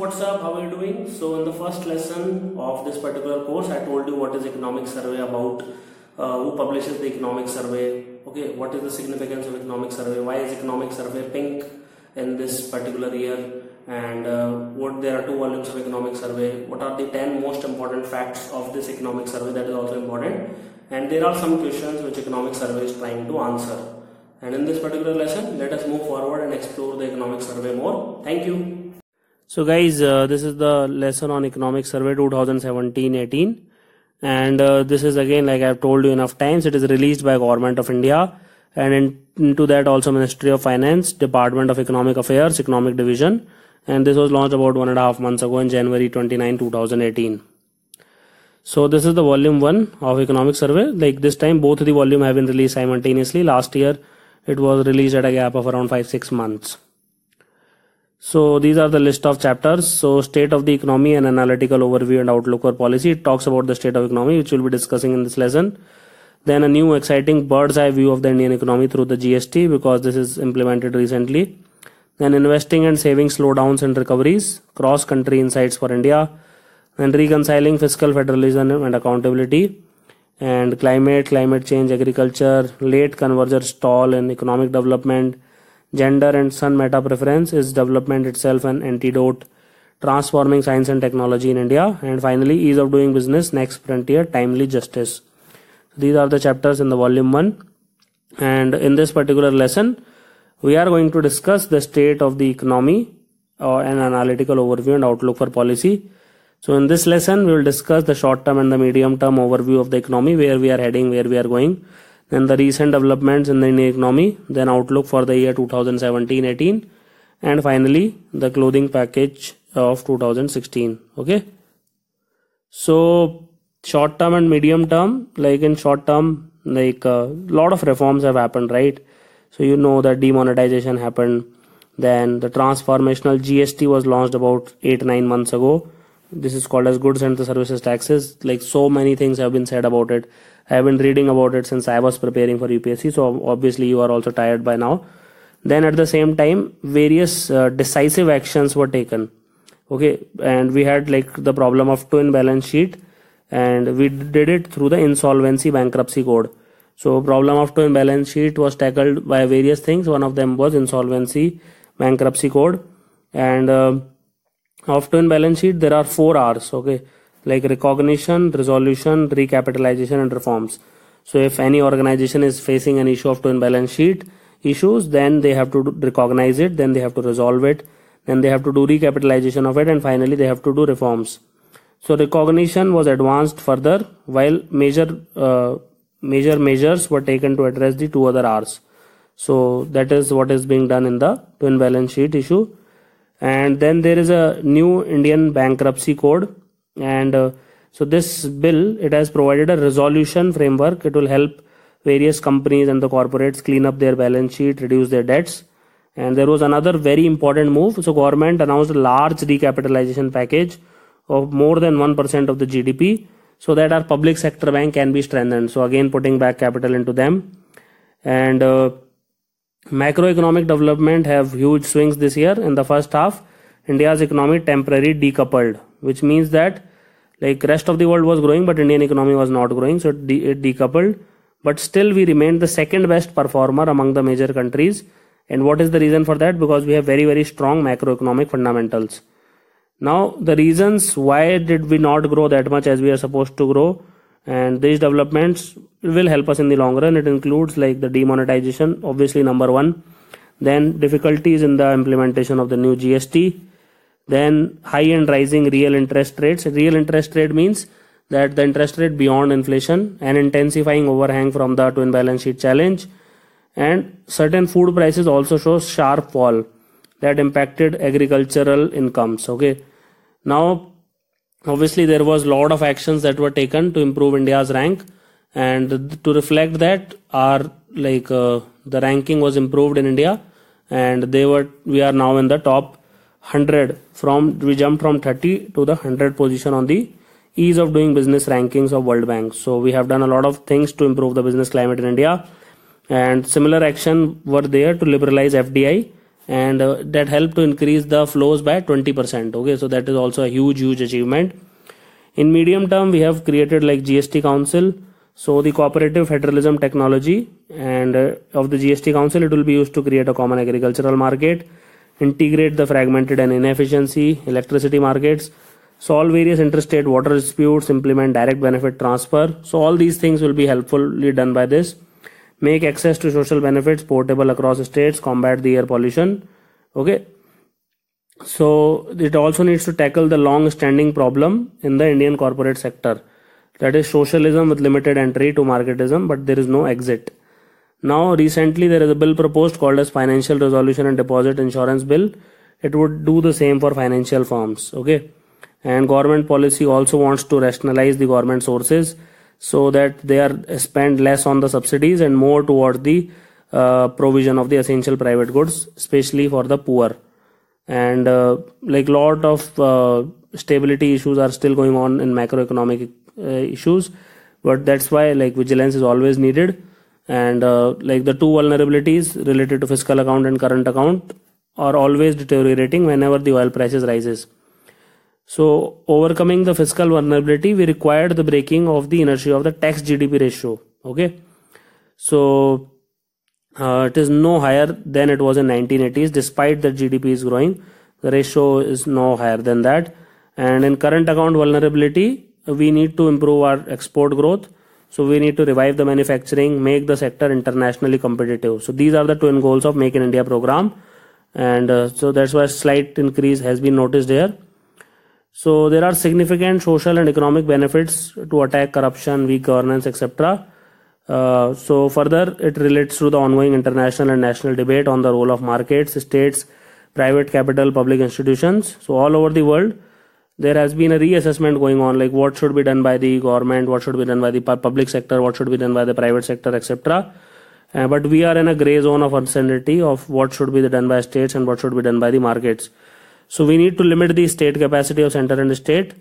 what's up? How are you doing? So in the first lesson of this particular course, I told you what is economic survey about, who publishes the economic survey, okay, what is the significance of economic survey, why is economic survey pink in this particular year, and what there are 2 volumes of economic survey, what are the 10 most important facts of this economic survey, that is also important, and there are some questions which economic survey is trying to answer. And in this particular lesson, let us move forward and explore the economic survey more. Thank you. So guys, this is the lesson on economic survey 2017-18, and this is again, like I've told you enough times, it is released by Government of India, and into that also Ministry of Finance, Department of Economic Affairs, Economic Division, and this was launched about 1.5 months ago in January 29, 2018. So this is the volume 1 of economic survey. Like this time both the volume have been released simultaneously. Last year it was released at a gap of around 5-6 months. So these are the list of chapters. So state of the economy and analytical overview and outlook for policy. It talks about the state of economy, which we'll be discussing in this lesson. Then a new exciting bird's eye view of the Indian economy through the GST, because this is implemented recently. Then investing and saving slowdowns and recoveries, cross country insights for India, and reconciling fiscal federalism and accountability, and climate change, agriculture, late converger stall in economic development, gender and sun meta preference, is development itself an antidote, transforming science and technology in India, and finally ease of doing business, next frontier, timely justice. These are the chapters in the volume 1, and in this particular lesson we are going to discuss the state of the economy, an analytical overview and outlook for policy. So in this lesson we will discuss the short term and the medium term overview of the economy, where we are heading, where we are going, then the recent developments in the Indian economy, then outlook for the year 2017-18, and finally the clothing package of 2016. Okay, so short term and medium term, like in short term, like a lot of reforms have happened, right? So you know that demonetization happened, then the transformational GST was launched about 8-9 months ago. This is called as goods and the services taxes. Like so many things have been said about it. I have been reading about it since I was preparing for UPSC, so obviously you are also tired by now. Then at the same time, various decisive actions were taken. Okay, and we had like the problem of twin balance sheet, and we did it through the insolvency bankruptcy code. So problem of twin balance sheet was tackled by various things. One of them was insolvency bankruptcy code, and of twin balance sheet there are 4 R's. Okay, like recognition, resolution, recapitalization and reforms. So if any organization is facing an issue of twin balance sheet issues, then they have to recognize it, then they have to resolve it, then they have to do recapitalization of it, and finally they have to do reforms. So recognition was advanced further, while major measures were taken to address the 2 other R's. So that is what is being done in the twin balance sheet issue. And then there is a new Indian bankruptcy code, and so this bill, it has provided a resolution framework. It will help various companies and the corporates clean up their balance sheet, reduce their debts. And there was another very important move. So government announced a large recapitalization package of more than 1% of the GDP, so that our public sector bank can be strengthened. So again, putting back capital into them. And macroeconomic development have huge swings this year. In the first half, India's economy temporarily decoupled, which means that like rest of the world was growing, but Indian economy was not growing, so it decoupled. But still we remained the second best performer among the major countries. And what is the reason for that? Because we have very, very strong macroeconomic fundamentals. Now the reasons why did we not grow that much as we are supposed to grow, and these developments will help us in the long run. It includes like the demonetization, obviously number 1, then difficulties in the implementation of the new GST, then high and rising real interest rates. Real interest rate means that the interest rate beyond inflation, and intensifying overhang from the twin balance sheet challenge, and certain food prices also show sharp fall that impacted agricultural incomes. Okay, now obviously there was a lot of actions that were taken to improve India's rank, and to reflect that our the ranking was improved in India, and we are now in the top 100. We jumped from 30 to the 100 position on the ease of doing business rankings of World Bank. So we have done a lot of things to improve the business climate in India, and similar action were there to liberalize FDI and that helped to increase the flows by 20%. Okay, so that is also a huge achievement. In medium term, we have created like GST Council. So the cooperative federalism technology and of the GST Council, it will be used to create a common agricultural market, integrate the fragmented and inefficiency electricity markets, solve various interstate water disputes, implement direct benefit transfer. So all these things will be helpfully done by this. Make access to social benefits portable across states, combat the air pollution. Okay. So it also needs to tackle the long-standing problem in the Indian corporate sector. That is socialism with limited entry to marketism, but there is no exit. Now recently there is a bill proposed called as Financial Resolution and Deposit Insurance Bill. It would do the same for financial firms. Okay. And government policy also wants to rationalize the government sources so that they are spent less on the subsidies and more towards the provision of the essential private goods, especially for the poor. And like lot of stability issues are still going on in macroeconomic issues, but that's why like vigilance is always needed. And like the two vulnerabilities related to fiscal account and current account are always deteriorating whenever the oil prices rises. So overcoming the fiscal vulnerability, we required the breaking of the inertia of the tax GDP ratio. Okay, so it is no higher than it was in 1980s. Despite that GDP is growing, the ratio is no higher than that. And in current account vulnerability, we need to improve our export growth. So we need to revive the manufacturing, make the sector internationally competitive. So these are the twin goals of Make in India program. And so that's why a slight increase has been noticed here. So there are significant social and economic benefits to attack corruption, weak governance, etc. So further, it relates to the ongoing international and national debate on the role of markets, states, private capital, public institutions. So all over the world, there has been a reassessment going on, like what should be done by the government, what should be done by the public sector, what should be done by the private sector, etc. But we are in a gray zone of uncertainty of what should be done by states and what should be done by the markets. So we need to limit the state capacity of center and state,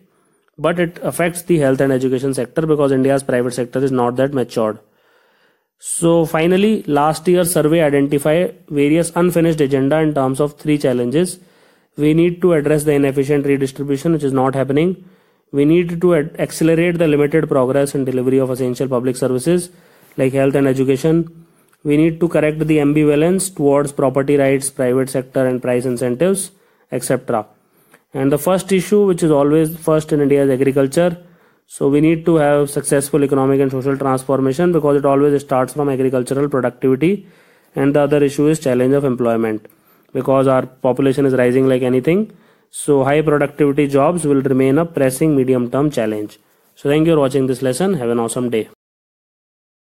but it affects the health and education sector because India's private sector is not that matured. So finally, last year's survey identified various unfinished agenda in terms of 3 challenges. We need to address the inefficient redistribution, which is not happening. We need to accelerate the limited progress in delivery of essential public services like health and education. We need to correct the ambivalence towards property rights, private sector and price incentives, etc. And the first issue, which is always first in India, is agriculture. So we need to have successful economic and social transformation because it always starts from agricultural productivity. And the other issue is challenge of employment because our population is rising like anything. So high productivity jobs will remain a pressing medium term challenge. So thank you for watching this lesson. Have an awesome day.